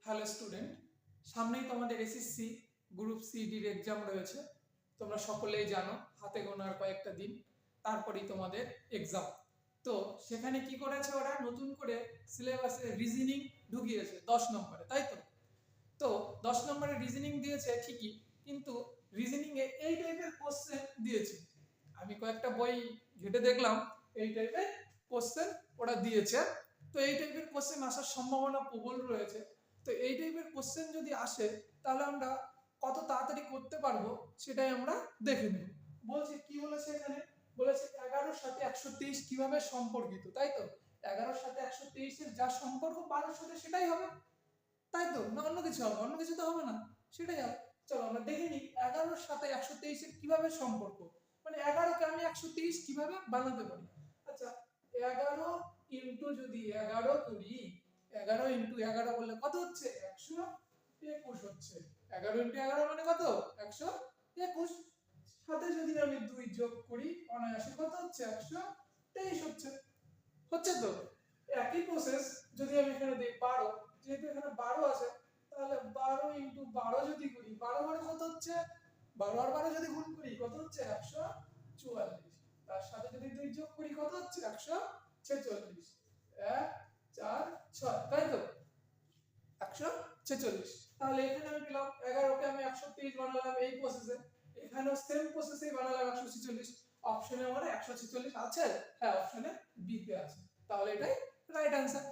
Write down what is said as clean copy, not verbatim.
Hello student, সামনেই তোমাদের SSC group সিডির exam রয়েছে। তোমরা সকলেই জানো হাতে গোনার কয়েকটা দিন তারপরেই তোমাদের এক্সাম। তো সেখানে কি করেছে ওরা, নতুন করে সিলেবাসে রিজনিং ঢুকিয়েছে 10 নম্বরে, তাই তো? তো 10 নম্বরে রিজনিং দিয়েছে ঠিকই, কিন্তু রিজনিং এ এই টাইপের কোশ্চেন দিয়েছে। আমি কয়েকটা বই ঘেটে দেখলাম, এই টাইপের কোশ্চেন ওরা দিয়েছে। তো এই টাইপের কোশ্চেন আসার সম্ভাবনা প্রবল রয়েছে। তো এই টাইপের কোশ্চেন যদি আসে তাহলে আমরা কত তাড়াতাড়ি করতে পারবো সেটাই আমরা দেখে নেব। বলছে কি বলেছে এখানে, বলেছে 11 সাথে 123 কিভাবে সম্পর্কিত, তাই তো? 11 সাথে 123 এর যা সম্পর্ক 12 সাথে সেটাই হবে, তাই তো? না অন্য কিছু হবে? অন্য কিছু তো হবে না, সেটাই হবে। চলো আমরা দেখে নিই 11 সাথে 123 এর কিভাবে সম্পর্ক, মানে 11 কে আমি 123 কিভাবে বানাতে পারি। আচ্ছা, 11 ইনটু যদি 11 করি, 11 ইনটু 11 বললে কত হচ্ছে? 121 হচ্ছে। 11 ইনটু 11 মানে কত? 121। সাথে যদি আমি 2 যোগ করি অনায়াসে কত হচ্ছে? 123 হচ্ছে। হচ্ছে তো? একই প্রসেস যদি আমি এখানে দিই 12, যেহেতু এখানে 12 আছে, তাহলে 12 ইনটু 12 যদি করি, 12 মানে কত হচ্ছে? 12 আর 12 যদি গুণ করি কত হচ্ছে? 144। তার সাথে যদি 2 যোগ করি কত হচ্ছে? 146। 1 4 6, তাই তো? 146। তাহলে এখানে আমি পেলাম 11 কে আমি 123 বানালাম এই প্রসেসে, এখানেও সেম প্রসেসেই বানালাম 146। অপশনে আমার 146 আছে? হ্যাঁ, অপশনে বি তে আছে। তাহলে এটাই রাইট অ্যান্সার।